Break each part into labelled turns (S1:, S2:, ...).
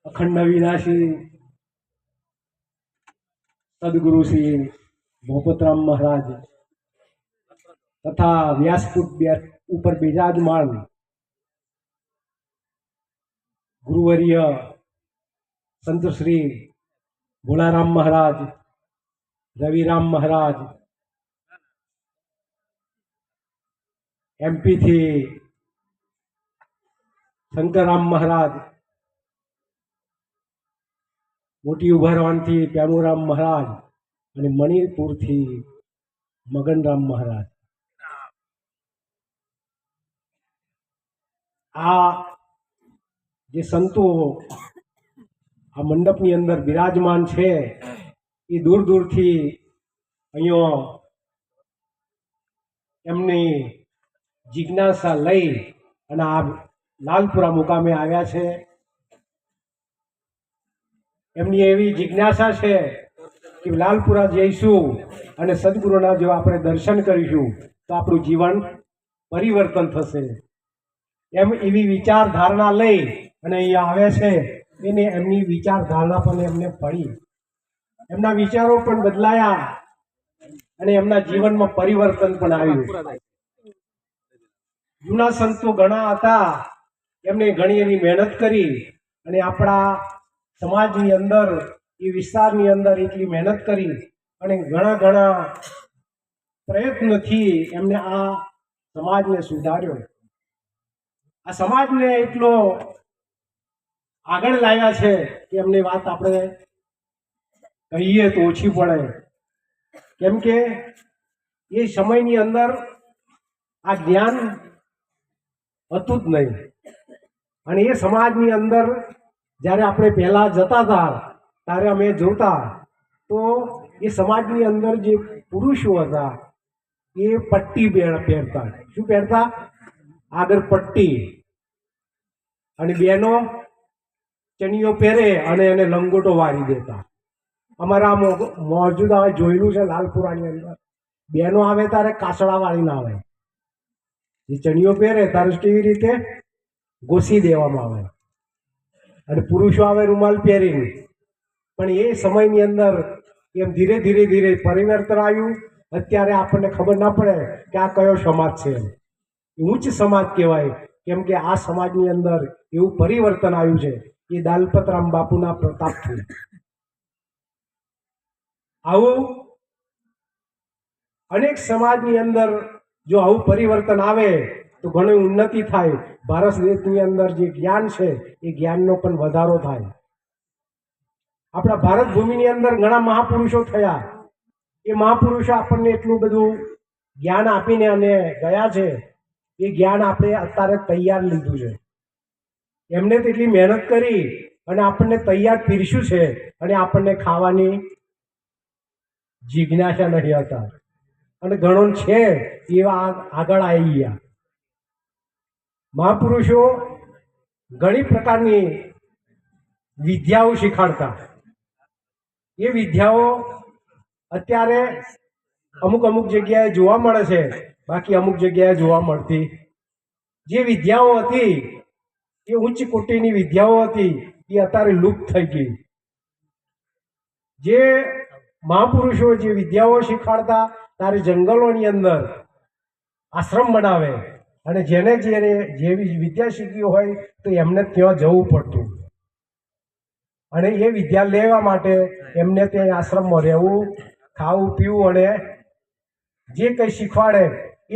S1: અખંડ વિનાશી સદગુરુ શ્રી ભોપતરામ મહારાજ તથા વ્યાસકૂટ ઉપર બિરાજમાન ગુરુવર્ય સંત શ્રી ભોળારામ મહારાજ, રવિરામ મહારાજ, એમપી થી શંકરરામ મહારાજ, મોટી ઉભારવાનથી પ્યામુરામ મહારાજ અને મણિપુરથી મગનરામ મહારાજ. આ જે સંતો આ મંડપની અંદર બિરાજમાન છે એ દૂર દૂરથી અહીંયા એમની જિજ્ઞાસા લઈ અને આ લાલપુરા મુકામે આવ્યા છે. એમની એવી જિજ્ઞાસા છે કે લાલપુરા જઈશું અને સદગુરુના જો આપણે દર્શન કરીશું તો આપણું જીવન પરિવર્તન થશે. એમ એવી વિચારધારણા લઈ અને અહીંયા આવે છે. એને એમની વિચારધારણા પણ એમને પડી, એમના વિચારો પણ બદલાયા અને એમના જીવનમાં પરિવર્તન પણ આવ્યું. જૂના સંતો ઘણા હતા, એમને ઘણી એવી મહેનત કરી અને આપણા સમાજની અંદર એ વિસ્તારની અંદર એટલી મહેનત કરી અને ઘણા પ્રયત્નથી એમને આ સમાજને સુધાર્યો. આ સમાજને એટલો આગળ લાવ્યા છે કે એમની વાત આપણે કહીએ તો ઓછી પડે, કેમ કે એ સમયની અંદર આ જ્ઞાન હતું જ નહીં. અને એ સમાજની અંદર જ્યારે આપણે પહેલા જતા હતા ત્યારે અમે જોતા તો એ સમાજની અંદર જે પુરુષો હતા એ પટ્ટી પહેરતા. શું પહેરતા? આગળ પટ્ટી, અને બહેનો ચણિયો પહેરે અને એને લંગોટો વારી દેતા. અમારા મોજુદા જોયેલું છે લાલપુરાની અંદર, બહેનો આવે ત્યારે કાસડા વાળી ના આવે, જે ચણિયો પહેરે ત્યારે કેવી રીતે ગોસી દેવામાં આવે, અને પુરુષો આવે રૂમાલ પહેરીને. પણ એ સમયની અંદર એમ ધીરે ધીરે પરિવર્તન આવ્યું. અત્યારે આપણને ખબર ના પડે કે આ કયો સમાજ છે, ઉચ્ચ સમાજ કહેવાય, કેમ કે આ સમાજની અંદર એવું પરિવર્તન આવ્યું છે એ દલપતરામ બાપુના પ્રતાપથી. આવું અનેક સમાજની અંદર જો આવું પરિવર્તન આવે તો ઘણી ઉન્નતિ થાય. ભારત દેશની અંદર જે જ્ઞાન છે એ જ્ઞાનનો પણ વધારો થાય. આપણા ભારત ભૂમિની અંદર ઘણા મહાપુરુષો થયા. એ મહાપુરુષો આપણને એટલું બધું જ્ઞાન આપીને અને ગયા છે. એ જ્ઞાન આપણે અત્યારે તૈયાર લીધું છે. એમને તેટલી મહેનત કરી અને આપણને તૈયાર પીરસ્યું છે, અને આપણને ખાવાની જિજ્ઞાસા નહીં હતા. અને ઘણો છે એવા આગળ આવી ગયા. મહાપુરુષો ઘણી પ્રકારની વિદ્યાઓ શીખાડતા. એ વિદ્યાઓ અત્યારે અમુક જગ્યાએ જોવા મળે છે, બાકી અમુક જગ્યાએ જોવા મળતી. જે વિદ્યાઓ હતી એ ઉચ્ચ કોટીની વિદ્યાઓ હતી, એ અત્યારે લુપ્ત થઈ ગઈ. જે મહાપુરુષો જે વિદ્યાઓ શીખાડતા ત્યારે જંગલોની અંદર આશ્રમ બનાવે, અને જેને જેવી વિદ્યા શીખવી હોય તો એમને ત્યાં જવું પડતું, અને એ વિદ્યા લેવા માટે એમને ત્યાં આશ્રમમાં રહેવું, ખાવું પીવું, અને જે કંઈ શીખવાડે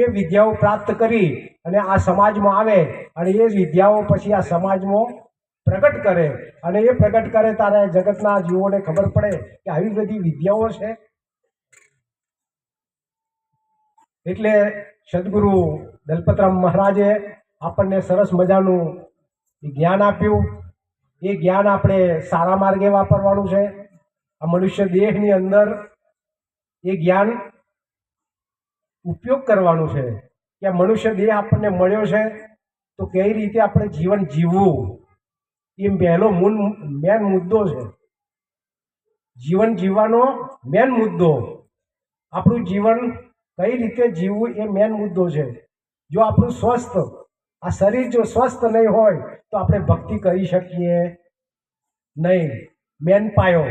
S1: એ વિદ્યાઓ પ્રાપ્ત કરી અને આ સમાજમાં આવે, અને એ વિદ્યાઓ પછી આ સમાજમાં પ્રગટ કરે. અને એ પ્રગટ કરે ત્યારે જગતના જીવોને ખબર પડે કે આવી બધી વિદ્યાઓ છે. એટલે સદગુરુ દલપતરામ મહારાજે આપણને સરસ મજાનું જ્ઞાન આપ્યું. એ જ્ઞાન આપણે સારા માર્ગે વાપરવાનું છે. આ મનુષ્ય દેહની અંદર એ જ્ઞાન ઉપયોગ કરવાનું છે કે આ મનુષ્ય દેહ આપણને મળ્યો છે તો કઈ રીતે આપણે જીવન જીવવું, એ પહેલો મેન મુદ્દો છે. જીવન જીવવાનો મેન મુદ્દો, આપણું જીવન કઈ રીતે જીવવું એ મેન મુદ્દો છે. જો આપણું સ્વસ્થ આ શરીર જો સ્વસ્થ નહીં હોય તો આપણે ભક્તિ કરી શકીએ નહીં મેન પાયો